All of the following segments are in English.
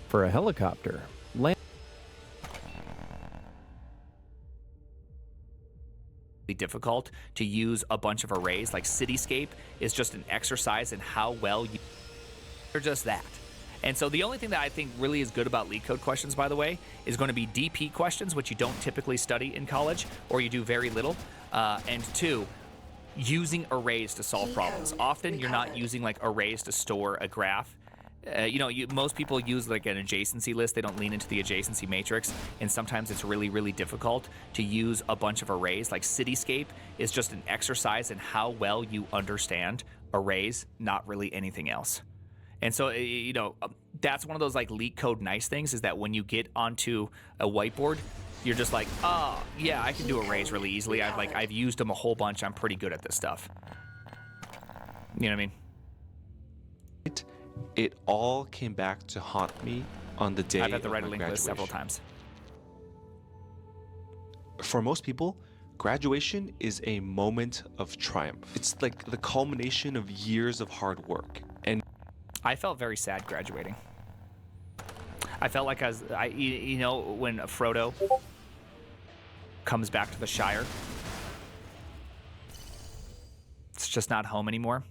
for a helicopter. Difficult to use a bunch of arrays. Like Cityscape is just an exercise in how well you are just that. And so the only thing that I think really is good about leak code questions, by the way, is going to be DP questions, which you don't typically study in college, or you do very little. And two, using arrays to solve problems. Often you're not using like arrays to store a graph. Most people use like an adjacency list. They don't lean into the adjacency matrix, and sometimes it's really, really difficult to use a bunch of arrays. Like Cityscape is just an exercise in how well you understand arrays, not really anything else. And so, that's one of those like leak code nice things, is that when you get onto a whiteboard, you're just like, oh yeah, I can do arrays really easily. I've used them a whole bunch. I'm pretty good at this stuff. You know what I mean? It all came back to haunt me on the day I've had to of write a my link list several graduation. times. For most people, graduation is a moment of triumph. It's like the culmination of years of hard work. And I felt very sad graduating. I felt like when Frodo comes back to the Shire, it's just not home anymore.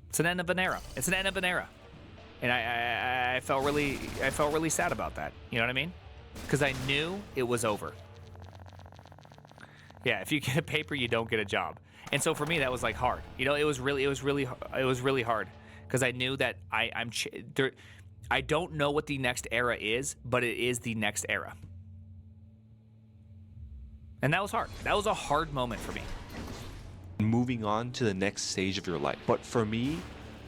It's an end of an era. It's an end of an era, and I felt really sad about that. You know what I mean? Because I knew it was over. Yeah, if you get a paper, you don't get a job, and so for me that was like hard. It was really hard because I knew that I don't know what the next era is, but it is the next era, and that was hard. That was a hard moment for me. moving on to the next stage of your life. But for me,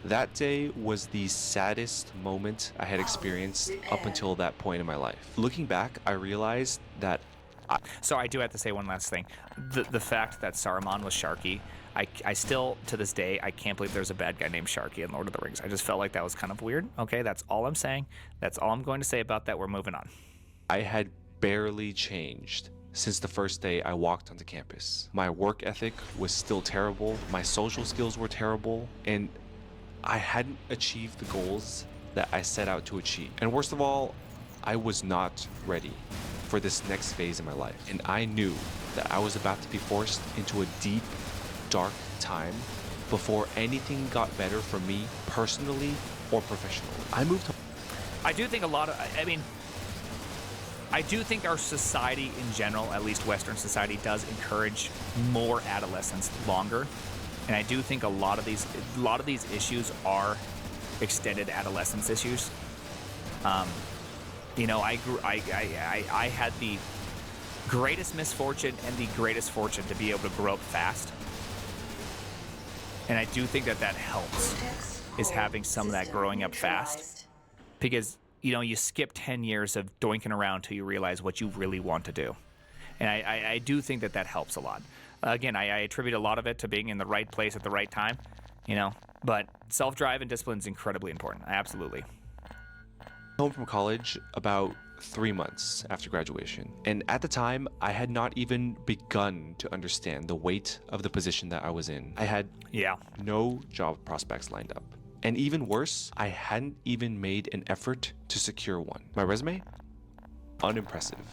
that day was the saddest moment I had experienced up until that point in my life. Looking back, I realized that So I do have to say one last thing. The fact that Saruman was Sharky, I still, to this day, I can't believe there's a bad guy named Sharky in Lord of the Rings. I just felt like that was kind of weird. Okay, that's all I'm saying. That's all I'm going to say about that. We're moving on. I had barely changed since the first day I walked onto campus. My work ethic was still terrible, my social skills were terrible, and I hadn't achieved the goals that I set out to achieve. And worst of all, I was not ready for this next phase in my life. And I knew that I was about to be forced into a deep, dark time before anything got better for me personally or professionally. I moved home. I do think I do think our society in general, at least Western society, does encourage more adolescence longer. And I do think a lot of these issues are extended adolescence issues. I had the greatest misfortune and the greatest fortune to be able to grow up fast. And I do think that helps, is having some of that growing up fast. Because, you skip 10 years of doinking around till you realize what you really want to do. And I do think that helps a lot. Again, I attribute a lot of it to being in the right place at the right time, but self-drive and discipline is incredibly important. Absolutely. Home from college about 3 months after graduation. And at the time, I had not even begun to understand the weight of the position that I was in. I had no job prospects lined up. And even worse, I hadn't even made an effort to secure one. My resume? Unimpressive,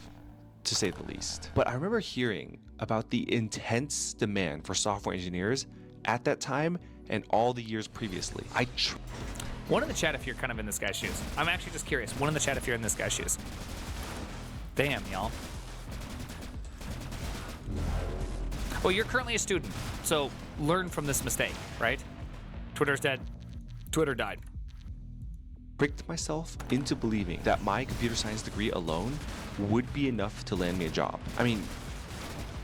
to say the least. But I remember hearing about the intense demand for software engineers at that time and all the years previously. One in the chat if you're kind of in this guy's shoes. I'm actually just curious. One in the chat if you're in this guy's shoes. Damn, y'all. Well, you're currently a student, so learn from this mistake, right? Twitter's dead. Twitter died. Tricked myself into believing that my computer science degree alone would be enough to land me a job. I mean,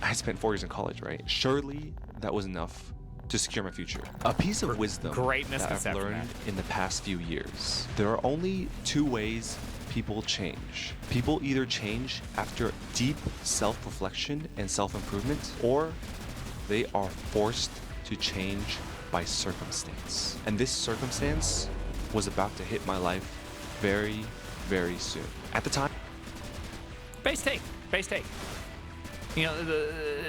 I spent 4 years in college, right? Surely that was enough to secure my future. A piece of wisdom that I've learned in the past few years. There are only 2 ways people change. People either change after deep self-reflection and self-improvement, or they are forced to change by circumstance. And this circumstance was about to hit my life very, very soon. At the time, Base take.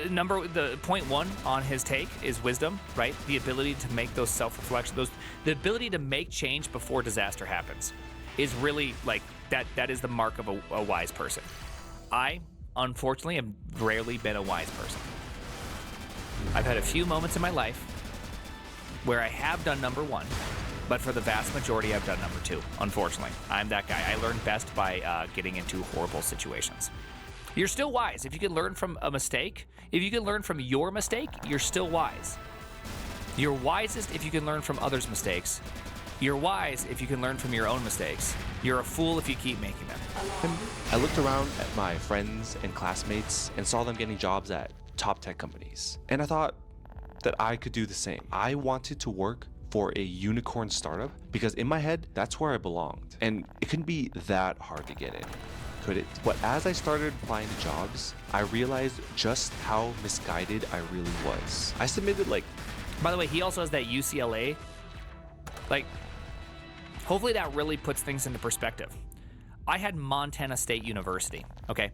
the point one on his take is wisdom, right? The ability to make those self-reflections, the ability to make change before disaster happens is really like that is the mark of a wise person. I, unfortunately, have rarely been a wise person. I've had a few moments in my life where I have done number one, but for the vast majority, I've done number two. Unfortunately, I'm that guy. I learn best by getting into horrible situations. You're still wise. If you can learn from a mistake, if you can learn from your mistake, you're still wise. You're wisest if you can learn from others' mistakes. You're wise if you can learn from your own mistakes. You're a fool if you keep making them. I looked around at my friends and classmates and saw them getting jobs at top tech companies. And I thought that I could do the same. I wanted to work for a unicorn startup because in my head, that's where I belonged. And it couldn't be that hard to get in, could it? But as I started applying to jobs, I realized just how misguided I really was. I submitted By the way, he also has that UCLA. Hopefully that really puts things into perspective. I had Montana State University, okay?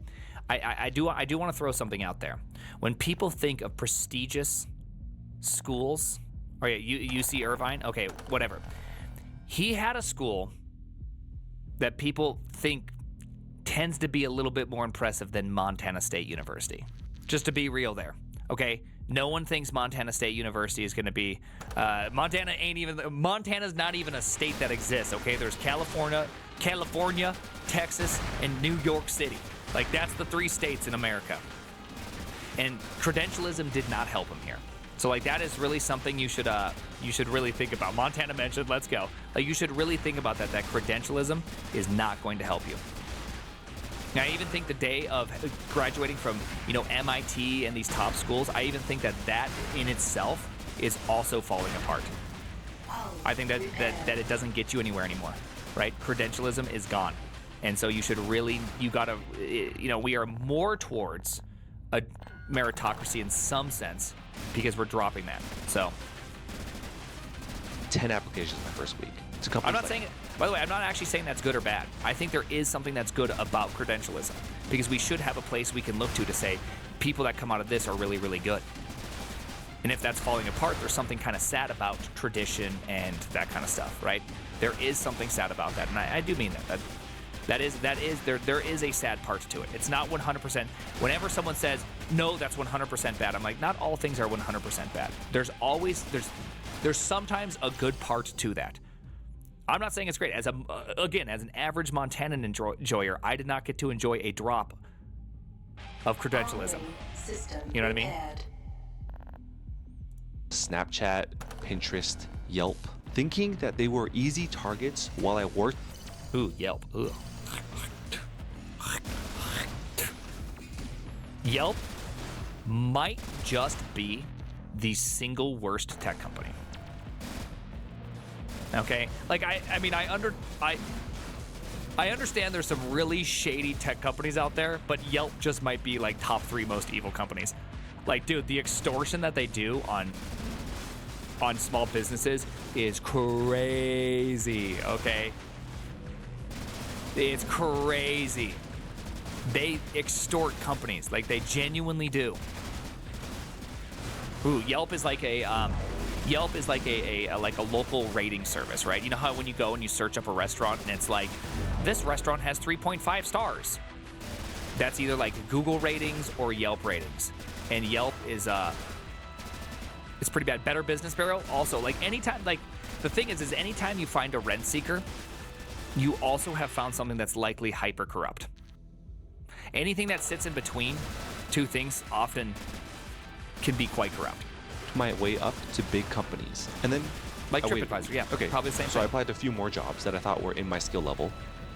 I do want to throw something out there. When people think of prestigious schools, or UC Irvine, okay, whatever. He had a school that people think tends to be a little bit more impressive than Montana State University. Just to be real there, okay? No one thinks Montana State University is going to be. Montana's not even a state that exists. Okay, there's California, Texas, and New York City. That's the 3 states in America. And credentialism did not help him here. So that is really something you should really think about. Montana mentioned, let's go. You should really think about that. That credentialism is not going to help you. Now, I even think the day of graduating from, MIT and these top schools, I even think that in itself is also falling apart. I think that it doesn't get you anywhere anymore, right? Credentialism is gone. And so we are more towards a meritocracy in some sense because we're dropping that. So 10 applications my first week. I'm not saying it. By the way, I'm not actually saying that's good or bad. I think there is something that's good about credentialism because we should have a place we can look to say people that come out of this are really, really good. And if that's falling apart, there's something kind of sad about tradition and that kind of stuff, right? There is something sad about that, and I do mean that. There is a sad part to it. It's not 100%. Whenever someone says, no, that's 100% bad, I'm like, not all things are 100% bad. There's sometimes a good part to that. I'm not saying it's great. As an average Montanan enjoyer, I did not get to enjoy a drop of credentialism. You know what I mean? Snapchat, Pinterest, Yelp, thinking that they were easy targets while I worked. Ooh, Yelp. Ooh. Yelp might just be the single worst tech company. Okay, I understand there's some really shady tech companies out there, but Yelp just might be top 3 most evil companies. Dude, the extortion that they do on small businesses is crazy. Okay, it's crazy. They extort companies, they genuinely do. Ooh, Yelp is like a local rating service, right? You know how when you go and you search up a restaurant and it's this restaurant has 3.5 stars. That's either Google ratings or Yelp ratings. And Yelp is it's pretty bad. Better Business Bureau also, anytime, the thing is anytime you find a rent seeker, you also have found something that's likely hyper corrupt. Anything that sits in between two things often can be quite corrupt. My way up to big companies. And then TripAdvisor, yeah. Okay. Probably the same So thing. I applied to a few more jobs that I thought were in my skill level,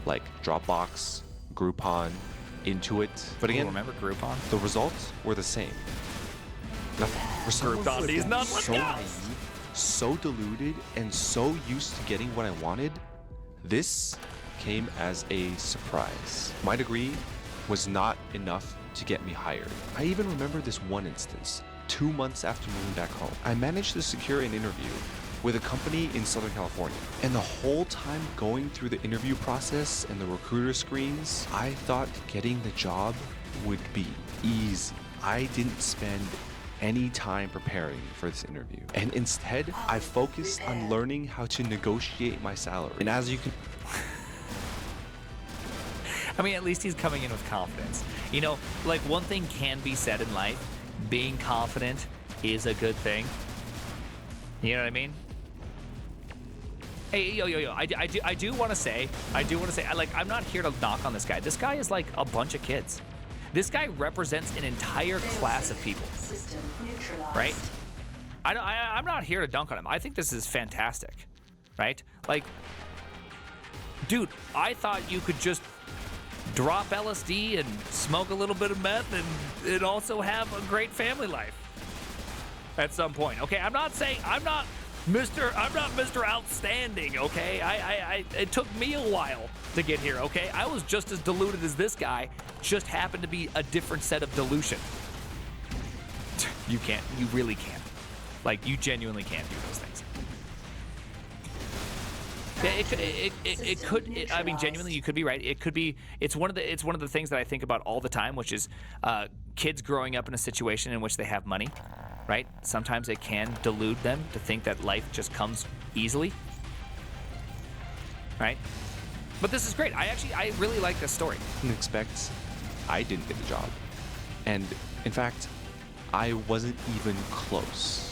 like Dropbox, Groupon, Intuit. But again, remember Groupon? The results were the same. Nothing. Groupon these nuts, let's go! Naive, so deluded, and so used to getting what I wanted, this came as a surprise. My degree was not enough to get me hired. I even remember this one instance. 2 months after moving back home, I managed to secure an interview with a company in Southern California. And the whole time going through the interview process and the recruiter screens, I thought getting the job would be easy. I didn't spend any time preparing for this interview. And instead, I focused on learning how to negotiate my salary. And as you can... I mean, at least he's coming in with confidence. You know, like one thing can be said in life, being confident is a good thing. You know what I mean? Hey, yo, I do want to say, I'm not here to knock on this guy. This guy is like a bunch of kids. This guy represents an entire class of people, right? I'm not here to dunk on him. I think this is fantastic, right? Like, dude, I thought you could just drop LSD and smoke a little bit of meth and also have a great family life at some point. Okay, I'm not Mr. Outstanding, okay? It took me a while to get here, okay? I was just as diluted as this guy, just happened to be a different set of dilution. You really can't. Like, you genuinely can't do those things. Yeah, I mean, genuinely, you could be right. It's one of the things that I think about all the time, which is kids growing up in a situation in which they have money, right? Sometimes it can delude them to think that life just comes easily, right? But this is great. I really like this story. Expect I didn't get the job. And in fact, I wasn't even close.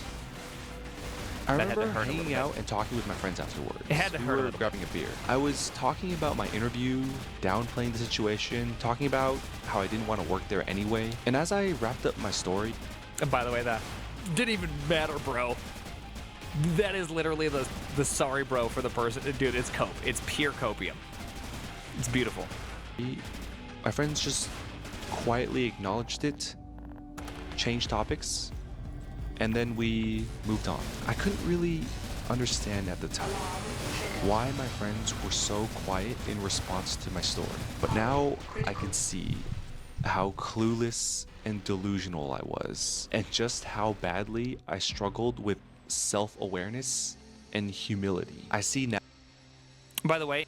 I remember hanging out and talking with my friends afterwards. It had to hurt a We were little grabbing a beer. I was talking about my interview, downplaying the situation, talking about how I didn't want to work there anyway. And as I wrapped up my story... And by the way, that didn't even matter, bro. That is literally the sorry bro for the person. Dude, it's cope. It's pure copium. It's beautiful. My friends just quietly acknowledged it, changed topics, and then we moved on. I couldn't really understand at the time why my friends were so quiet in response to my story. But now I can see how clueless and delusional I was, and just how badly I struggled with self-awareness and humility. I see now. By the way,